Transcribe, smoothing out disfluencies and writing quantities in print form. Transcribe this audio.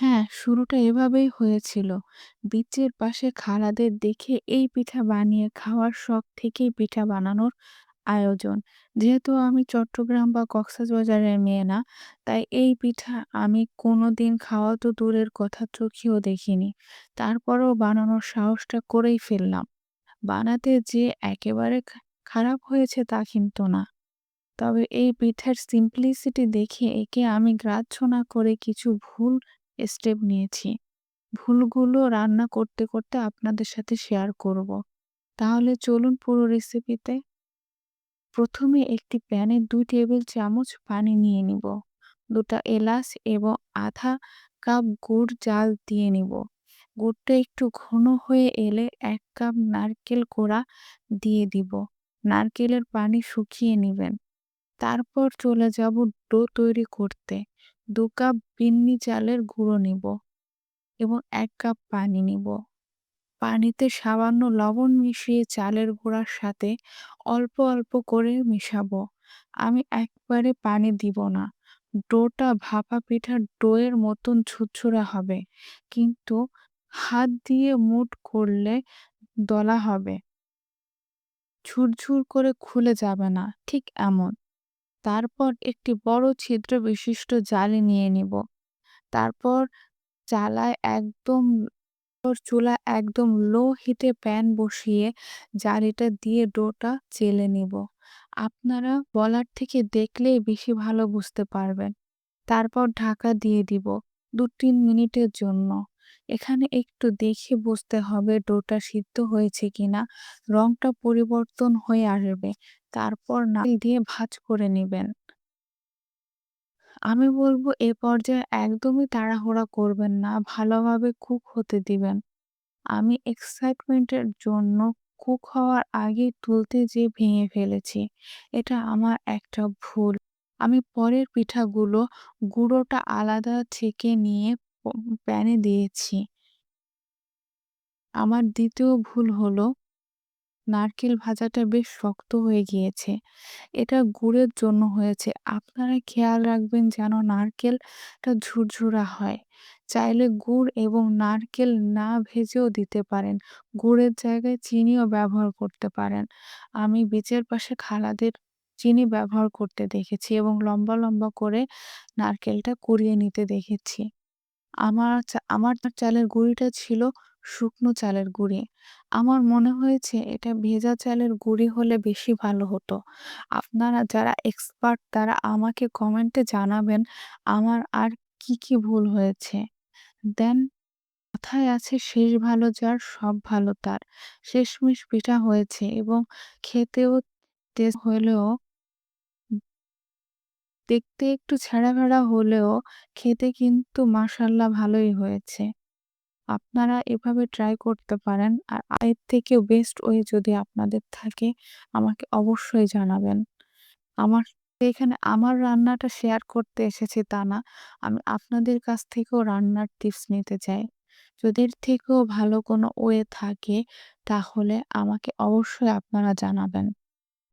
হ্যাঁ, শুরুটা এভাবেই হয়েছিল। বিচের পাশে খালাদের দেখে এই পিঠা বানিয়ে খাওয়ার শখ থেকেই পিঠা বানানোর আয়োজন। যেহেতু আমি চট্টগ্রাম বা কক্সবাজারের মেয়ে না, তাই এই পিঠা আমি কোনোদিন খাওয়া তো দূরের কথা, চোখেও দেখিনি। তারপরেও বানানোর সাহসটা করেই ফেললাম। বানাতে যে একেবারে খারাপ হয়েছে তা কিন্তু না। তবে এই পিঠার সিম্পলিসিটি দেখে একে আমি গ্রাহ্য না করে কিছু ভুল স্টেপ নিয়েছি। ভুলগুলো রান্না করতে করতে আপনাদের সাথে শেয়ার করব। তাহলে চলুন পুরো রেসিপিতে। প্রথমে একটি প্যানে ২ টেবিল চামচ পানি নিয়ে নিব। ২ টা এলাচ এবং আধা কাপ গুড় জাল দিয়ে নিব। গুড়টা একটু ঘন হয়ে এলে ১ কাপ নারকেল কোড়া দিয়ে দিব। নারকেলের পানি শুকিয়ে নিবেন। তারপর চলে যাব ডো তৈরি করতে। ২ কাপ বিন্নি চালের গুঁড়ো নিব এবং ১ কাপ পানি নিব। পানিতে সামান্য লবণ মিশিয়ে চালের গুঁড়ার সাথে অল্প অল্প করে মিশাবো। আমি একবারে পানি দিব না। ডোটা ভাপা পিঠার ডোয়ের মতন ঝুরঝুরা হবে, কিন্তু হাত দিয়ে মুঠ করলে দলা হবে। ঝুরঝুর করে খুলে যাবে না, ঠিক এমন। তারপর একটি বড় ছিদ্র বিশিষ্ট জালি নিয়ে নিব। তারপর জ্বালায় একদম চুলা একদম লো হিটে প্যান বসিয়ে জালিটা দিয়ে ডোটা চেলে নিব। আপনারা বলার থেকে দেখলেই বেশি ভালো বুঝতে পারবেন। তারপর ঢাকা দিয়ে দিব ২-৩ মিনিটের জন্য। এখানে একটু দেখে বুঝতে হবে ডোটা সিদ্ধ হয়েছে কিনা। রংটা পরিবর্তন হয়ে আসবে। তারপর নারকেল দিয়ে ভাঁজ করে নিবেন। আমি বলব এ পর্যায়ে একদমই তাড়াহুড়া করবেন না। ভালোভাবে কুক হতে দিবেন। আমি এক্সাইটমেন্টের জন্য কুক হওয়ার আগেই তুলতে যেয়ে ভেঙে ফেলেছি। এটা আমার একটা ভুল। আমি পরের পিঠাগুলো গুঁড়োটা আলাদা ছেঁকে নিয়ে প প্যানে দিয়েছি। আমার ২য় ভুল হলো নারকেল ভাজাটা বেশ শক্ত হয়ে গিয়েছে। এটা গুড়ের জন্য হয়েছে। আপনারা খেয়াল রাখবেন যেন নারকেলটা ঝুরঝুরা হয়। চাইলে গুড় এবং নারকেল না ভেজেও দিতে পারেন। গুড়ের জায়গায় চিনিও ব্যবহার করতে পারেন। আমি বিচের পাশে খালাদের চিনি ব্যবহার করতে দেখেছি এবং লম্বা, লম্বা করে নারকেলটা কুড়িয়ে নিতে দেখেছি। আমার চালের গুঁড়িটা ছিল শুকনো চালের গুঁড়ি। আমার মনে হয়েছে এটা ভেজা চালের গুঁড়ি হলে বেশি ভালো হতো। আপনারা যারা এক্সপার্ট তারা আমাকে কমেন্টে জানাবেন আমার আর কি ভুল হয়েছে। দেন কথায় আছে শেষ ভালো যার সব ভালো তার। শেষমেশ পিঠা হয়েছে এবং খেতেও টেস্ট হলেও দেখতে একটু ছেঁড়া-ভেড়া হলেও খেতে কিন্তু মাশাআল্লাহ ভালোই হয়েছে। আপনারা এভাবে ট্রাই করতে পারেন। আর এর থেকেও বেস্ট ওয়ে যদি আপনাদের থাকে আমাকে অবশ্যই জানাবেন। আমার এখানে আমার রান্নাটা শেয়ার করতে এসেছি তা না। আমি আপনাদের কাছ থেকেও রান্নার টিপস নিতে চাই। যদি এর থেকেও ভালো কোনো ওয়ে থাকে তাহলে আমাকে অবশ্যই আপনারা জানাবেন।